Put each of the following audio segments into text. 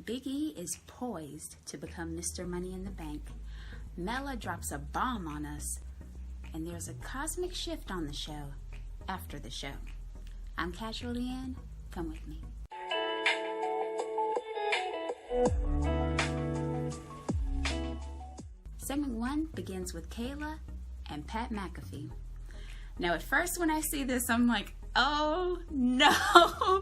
Big E is poised to become Mr. Money in the Bank. Mella drops a bomb on us, and there's a cosmic shift on the show after the show. I'm Casualeann. Come with me. Segment 1 begins with Kayla and Pat McAfee. Now, at first when I see this, I'm like, oh no,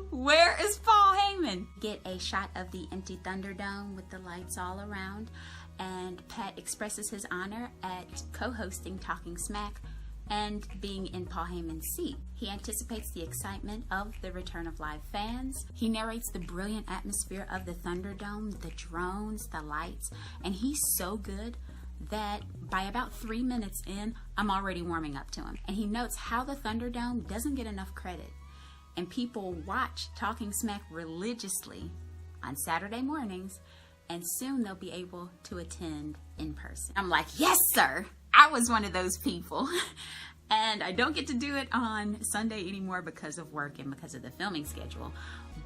where is Paul Heyman? Get a shot of the empty Thunderdome with the lights all around, and Pat expresses his honor at co-hosting Talking Smack and being in Paul Heyman's seat. He anticipates the excitement of the return of live fans. He narrates the brilliant atmosphere of the Thunderdome, the drones, the lights, and he's so good that by about 3 minutes in, I'm already warming up to him. And he notes how the Thunderdome doesn't get enough credit, and people watch Talking Smack religiously on Saturday mornings, and soon they'll be able to attend in person. I'm like, yes sir, I was one of those people. And I don't get to do it on Sunday anymore because of work and because of the filming schedule.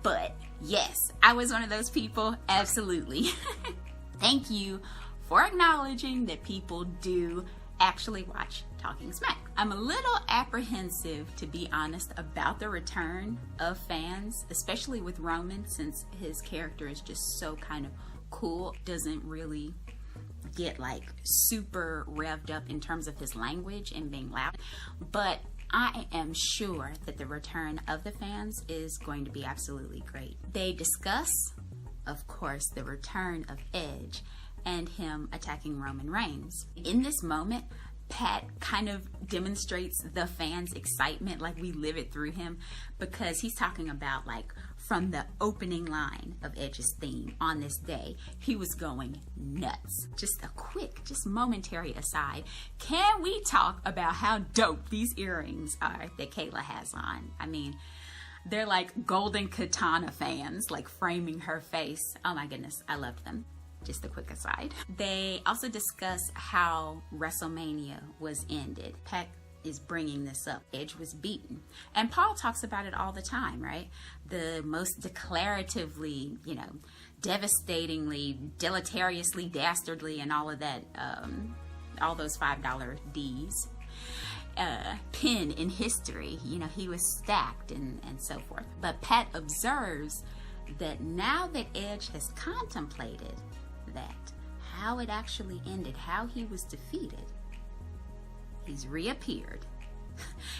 But yes, I was one of those people, absolutely. Thank you for acknowledging that people do actually watch Talking Smack. I'm a little apprehensive, to be honest, about the return of fans, especially with Roman, since his character is just so kind of cool, doesn't really get like super revved up in terms of his language and being loud. But I am sure that the return of the fans is going to be absolutely great. They discuss, of course, the return of Edge and him attacking Roman Reigns. In this moment, Pat kind of demonstrates the fans' excitement, like we live it through him, because he's talking about like from the opening line of Edge's theme on this day, he was going nuts. Just a quick, just momentary aside, can we talk about how dope these earrings are that Kayla has on? I mean, they're like golden katana fans, like framing her face. Oh my goodness, I loved them. Just a quick aside. They also discuss how WrestleMania was ended. Pat is bringing this up. Edge was beaten. And Paul talks about it all the time, right? The most declaratively, devastatingly, deleteriously, dastardly, and all of that, all those $5 Ds. Pin in history. He was stacked and so forth. But Pat observes that now that Edge has contemplated that, how it actually ended, how he was defeated, he's reappeared.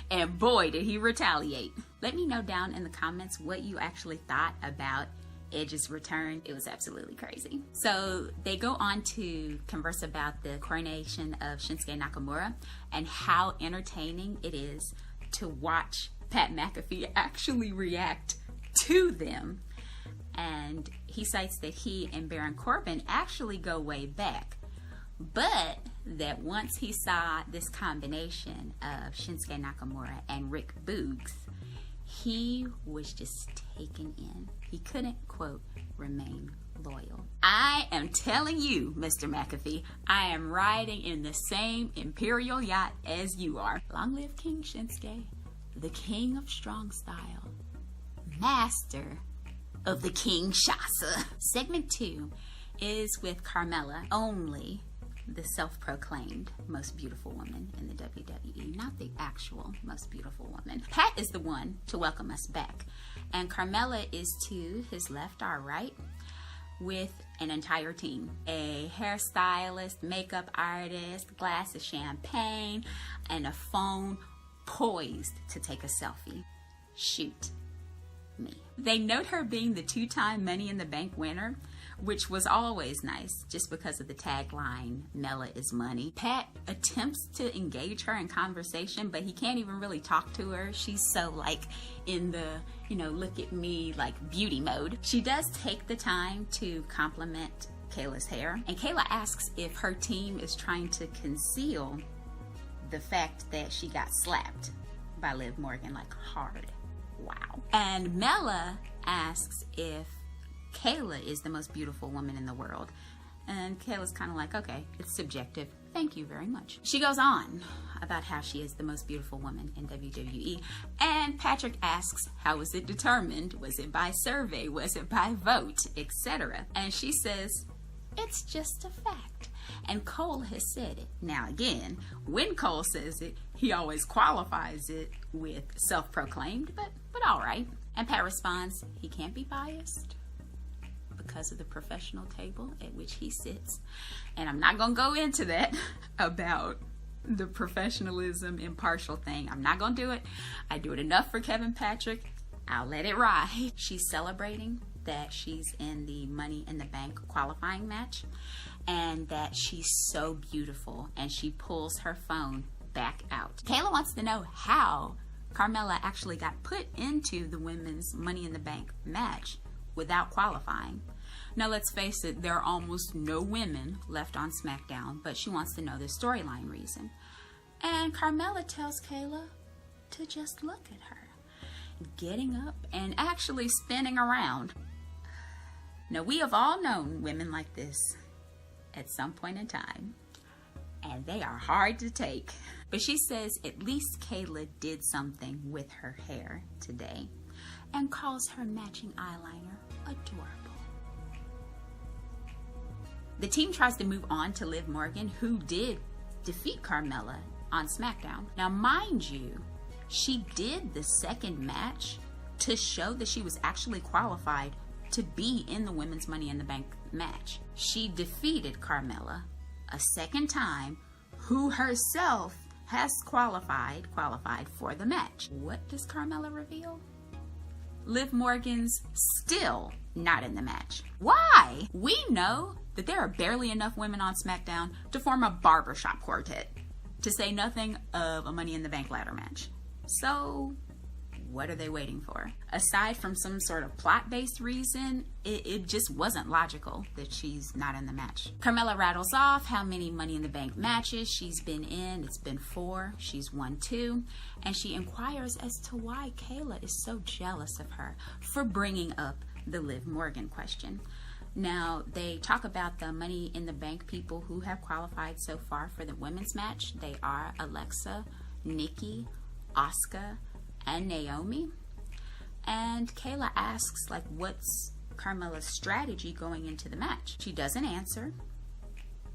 And boy, did he retaliate. Let me know down in the comments what you actually thought about Edge's return. It was absolutely crazy. So they go on to converse about the coronation of Shinsuke Nakamura and how entertaining it is to watch Pat McAfee actually react to them. And he cites that he and Baron Corbin actually go way back, but that once he saw this combination of Shinsuke Nakamura and Rick Boogs, he was just taken in. He couldn't, quote, remain loyal. I am telling you, Mr. McAfee, I am riding in the same imperial yacht as you are. Long live King Shinsuke, the king of strong style, master of the Kinshasa. Segment 2 is with Carmella, only the self-proclaimed most beautiful woman in the WWE, not the actual most beautiful woman. Pat is the one to welcome us back, and Carmella is to his left, our right, with an entire team. A hairstylist, makeup artist, glass of champagne, and a phone poised to take a selfie. Shoot me. They note her being the 2-time Money in the Bank winner, which was always nice just because of the tagline, Mella is money. Pat attempts to engage her in conversation, but he can't even really talk to her. She's so like in the, look at me, like beauty mode. She does take the time to compliment Kayla's hair, and Kayla asks if her team is trying to conceal the fact that she got slapped by Liv Morgan, like hard. Wow. And Mella asks if Kayla is the most beautiful woman in the world. And Kayla's kind of like, okay, it's subjective. Thank you very much. She goes on about how she is the most beautiful woman in WWE. And Patrick asks, how was it determined? Was it by survey? Was it by vote? Etc. And she says, it's just a fact. And Cole has said it. Now again, when Cole says it, he always qualifies it with self-proclaimed, but all right. And Pat responds, he can't be biased because of the professional table at which he sits. And I'm not going to go into that about the professionalism impartial thing. I'm not going to do it. I do it enough for Kevin Patrick. I'll let it ride. She's celebrating that she's in the Money in the Bank qualifying match and that she's so beautiful, and she pulls her phone back out. Kayla wants to know how Carmella actually got put into the women's Money in the Bank match without qualifying. Now let's face it, there are almost no women left on SmackDown, but she wants to know the storyline reason. And Carmella tells Kayla to just look at her, getting up and actually spinning around. Now we have all known women like this at some point in time, and they are hard to take. But she says at least Kayla did something with her hair today and calls her matching eyeliner adorable. The team tries to move on to Liv Morgan, who did defeat Carmella on SmackDown. Now mind you, she did the second match to show that she was actually qualified to be in the women's Money in the Bank match. She defeated Carmella a second time, who herself has qualified for the match. What does Carmella reveal? Liv Morgan's still not in the match. Why? We know that there are barely enough women on SmackDown to form a barbershop quartet, to say nothing of a Money in the Bank ladder match. So what are they waiting for? Aside from some sort of plot-based reason, it just wasn't logical that she's not in the match. Carmella rattles off how many Money in the Bank matches she's been in. It's been 4. She's won 2. And she inquires as to why Kayla is so jealous of her for bringing up the Liv Morgan question. Now, they talk about the Money in the Bank people who have qualified so far for the women's match. They are Alexa, Nikki, Asuka, and Naomi. And Kayla asks, like, what's Carmella's strategy going into the match? She doesn't answer.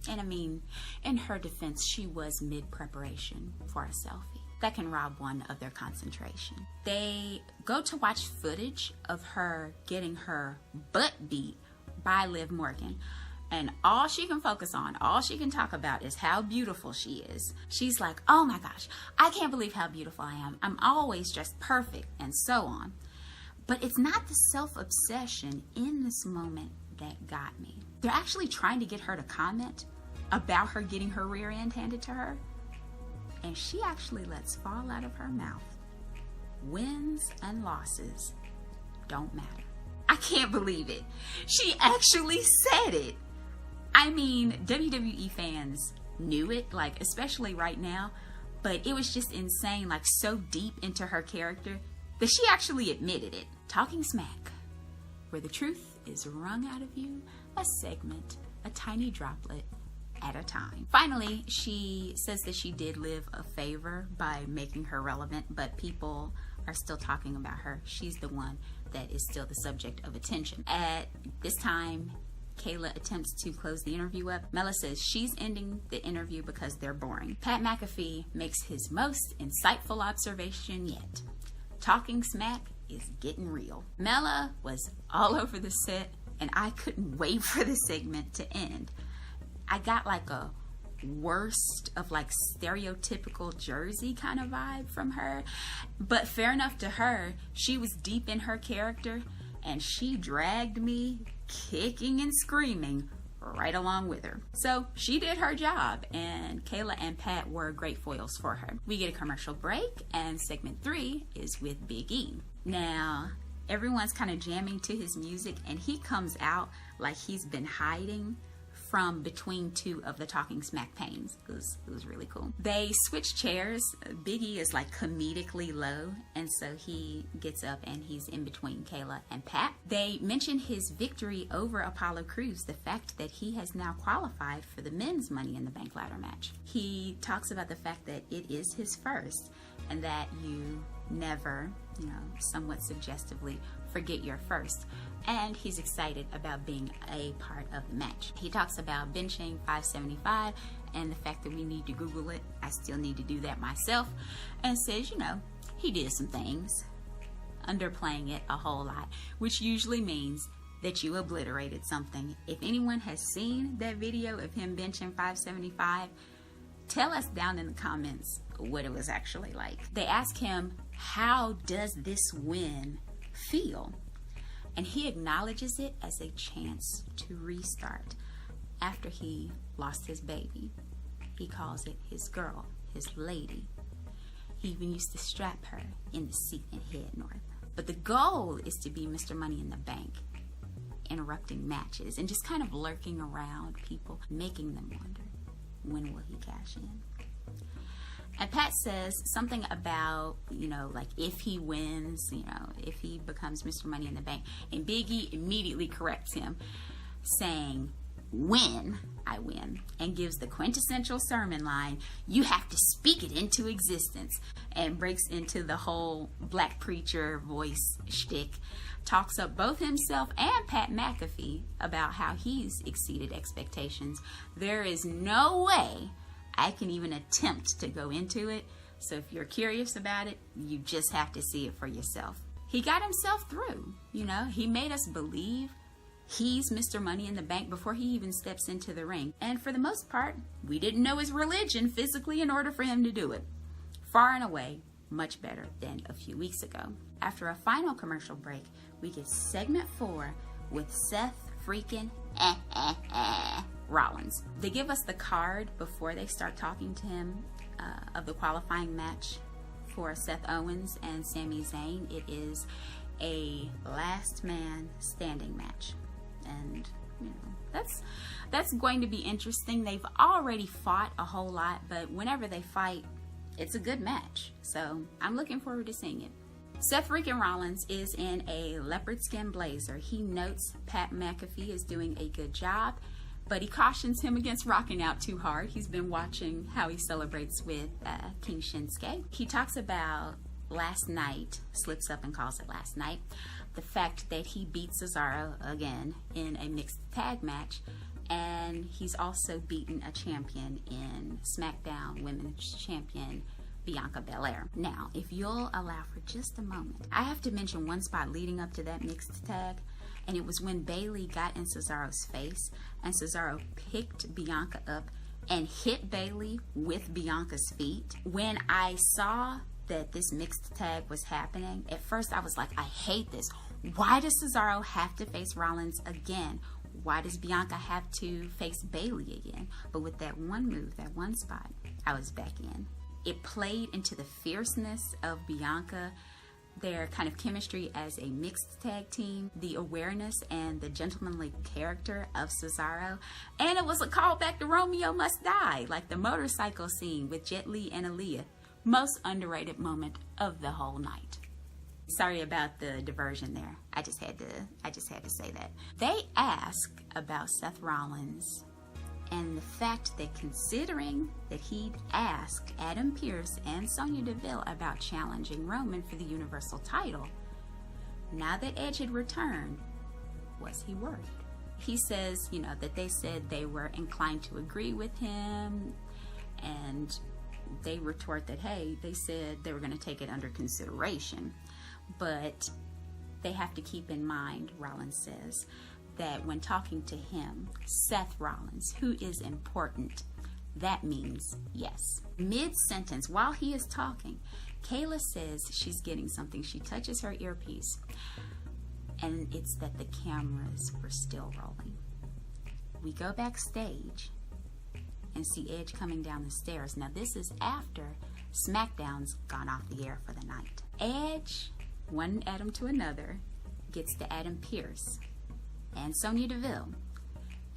And I mean, in her defense, she was mid-preparation for a selfie. That can rob one of their concentration. They go to watch footage of her getting her butt beat by Liv Morgan. And all she can focus on, all she can talk about is how beautiful she is. She's like, oh my gosh, I can't believe how beautiful I am. I'm always dressed perfect, and so on. But it's not the self-obsession in this moment that got me. They're actually trying to get her to comment about her getting her rear end handed to her. And she actually lets fall out of her mouth, wins and losses don't matter. I can't believe it. She actually said it. I mean, WWE fans knew it, like, especially right now, but it was just insane, like, so deep into her character that she actually admitted it. Talking smack, where the truth is wrung out of you, a segment, a tiny droplet at a time. Finally, she says that she did Liv a favor by making her relevant, but people are still talking about her. She's the one that is still the subject of attention. At this time, Kayla attempts to close the interview up. Mella says she's ending the interview because they're boring. Pat McAfee makes his most insightful observation yet. Talking smack is getting real. Mella was all over the set, and I couldn't wait for the segment to end. I got like a worst of like stereotypical Jersey kind of vibe from her, but fair enough to her. She was deep in her character, and she dragged me kicking and screaming right along with her. So she did her job, and Kayla and Pat were great foils for her. We get a commercial break, and segment 3 is with Big E. Now, everyone's kind of jamming to his music, and he comes out like he's been hiding from between two of the Talking Smack panes. It was really cool. They switch chairs. Big E is like comedically low, and so he gets up and he's in between Kayla and Pat. They mention his victory over Apollo Crews, the fact that he has now qualified for the men's Money in the Bank ladder match. He talks about the fact that it is his first, and that you never, somewhat suggestively, forget your first. And he's excited about being a part of the match. He talks about benching 575 and the fact that we need to Google it. I still need to do that myself. And says, he did some things, underplaying it a whole lot, which usually means that you obliterated something. If anyone has seen that video of him benching 575, tell us down in the comments what it was actually like. They ask him, how does this win feel? And he acknowledges it as a chance to restart after he lost his baby. He calls it his girl, his lady. He even used to strap her in the seat and head north. But the goal is to be Mr. Money in the Bank, interrupting matches and just kind of lurking around people, making them wonder, when will he cash in? And Pat says something about, like if he wins, if he becomes Mr. Money in the Bank. And Big E immediately corrects him, saying, when I win, and gives the quintessential sermon line, you have to speak it into existence, and breaks into the whole black preacher voice shtick. Talks up both himself and Pat McAfee about how he's exceeded expectations. There is no way I can even attempt to go into it. So if you're curious about it, you just have to see it for yourself. He got himself through, he made us believe he's Mr. Money in the Bank before he even steps into the ring. And for the most part, we didn't know his religion physically in order for him to do it. Far and away, much better than a few weeks ago. After a final commercial break, we get segment 4 with Seth freaking Rollins. They give us the card before they start talking to him of the qualifying match for Seth Owens and Sami Zayn. It is a last man standing match, and that's going to be interesting. They've already fought a whole lot, but whenever they fight, it's a good match, so I'm looking forward to seeing it. Seth freaking Rollins is in a leopard skin blazer. He notes Pat McAfee is doing a good job, but he cautions him against rocking out too hard. He's been watching how he celebrates with King Shinsuke. He talks about last night, slips up and calls it last night, the fact that he beat Cesaro again in a mixed tag match, and he's also beaten a champion in SmackDown, Women's Champion Bianca Belair. Now, if you'll allow for just a moment, I have to mention one spot leading up to that mixed tag, and it was when Bayley got in Cesaro's face, and Cesaro picked Bianca up and hit Bayley with Bianca's feet. When I saw that this mixed tag was happening, at first I was like, I hate this. Why does Cesaro have to face Rollins again? Why does Bianca have to face Bayley again? But with that one move, that one spot, I was back in. It played into the fierceness of Bianca, their kind of chemistry as a mixed tag team, the awareness and the gentlemanly character of Cesaro, and it was a callback to Romeo Must Die, like the motorcycle scene with Jet Li and Aaliyah. Most underrated moment of the whole night. Sorry about the diversion there. I just had to say that. They ask about Seth Rollins and the fact that, considering that he'd asked Adam Pearce and Sonya Deville about challenging Roman for the Universal title, now that Edge had returned, was he worried? He says, that they said they were inclined to agree with him, and they retort that, hey, they said they were going to take it under consideration. But they have to keep in mind, Rollins says, that when talking to him, Seth Rollins, who is important, that means yes. Mid-sentence, while he is talking, Kayla says she's getting something. She touches her earpiece, and it's that the cameras were still rolling. We go backstage and see Edge coming down the stairs. Now, this is after SmackDown's gone off the air for the night. Edge, one Adam to another, gets to Adam Pearce and Sonya Deville,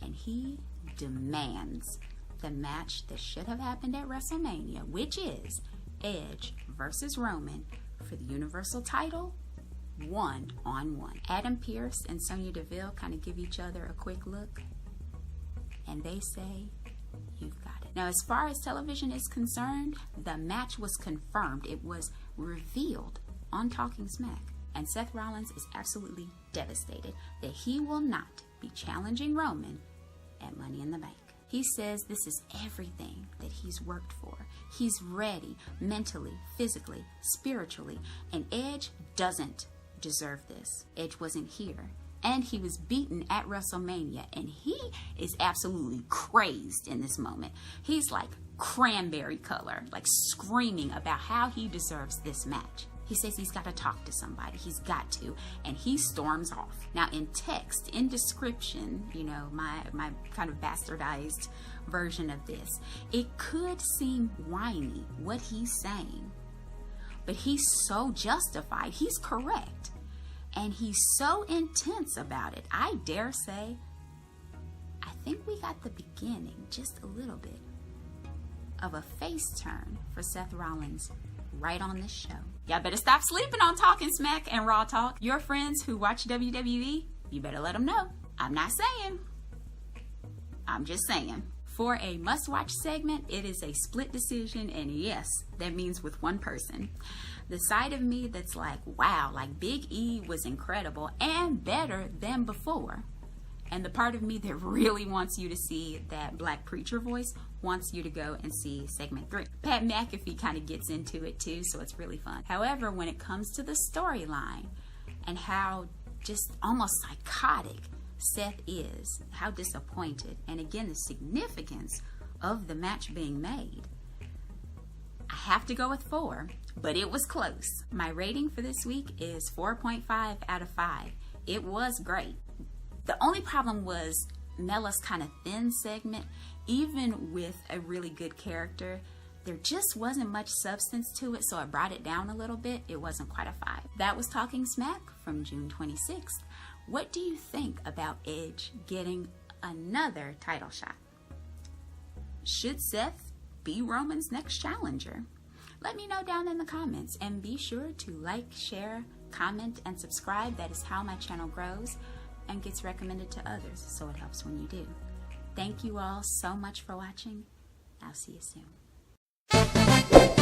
and he demands the match that should have happened at WrestleMania, which is Edge versus Roman for the Universal title, 1-on-1. Adam Pearce and Sonya Deville kind of give each other a quick look, and they say, "You've got it." Now, as far as television is concerned, the match was confirmed. It was revealed on Talking Smack, and Seth Rollins is absolutely devastated that he will not be challenging Roman at Money in the Bank. He says this is everything that he's worked for. He's ready mentally, physically, spiritually, and Edge doesn't deserve this. Edge wasn't here, and he was beaten at WrestleMania, and he is absolutely crazed in this moment. He's like cranberry color, like screaming about how he deserves this match. He says he's got to talk to somebody. He's got to. And he storms off. Now, in text, in description, you know, my kind of bastardized version of this, it could seem whiny what he's saying. But he's so justified. He's correct. And he's so intense about it. I dare say, I think we got the beginning, just a little bit, of a face turn for Seth Rollins right on this show. Y'all better stop sleeping on Talking Smack and Raw Talk. Your friends who watch WWE, you better let them know. I'm not saying. I'm just saying. For a must-watch segment, it is a split decision, and yes, that means with one person. The side of me that's like, wow, like Big E was incredible and better than before. And the part of me that really wants you to see that black preacher voice wants you to go and see segment 3. Pat McAfee kind of gets into it too, so it's really fun. However, when it comes to the storyline and how just almost psychotic Seth is, how disappointed, and again, the significance of the match being made, I have to go with 4, but it was close. My rating for this week is 4.5 out of 5. It was great. The only problem was Mella's kind of thin segment. Even with a really good character, there just wasn't much substance to it, so I brought it down a little bit. It wasn't quite a 5. That was Talking Smack from June 26th. What do you think about Edge getting another title shot? Should Seth be Roman's next challenger? Let me know down in the comments, and be sure to like, share, comment, and subscribe. That is how my channel grows and gets recommended to others, so it helps when you do. Thank you all so much for watching. I'll see you soon.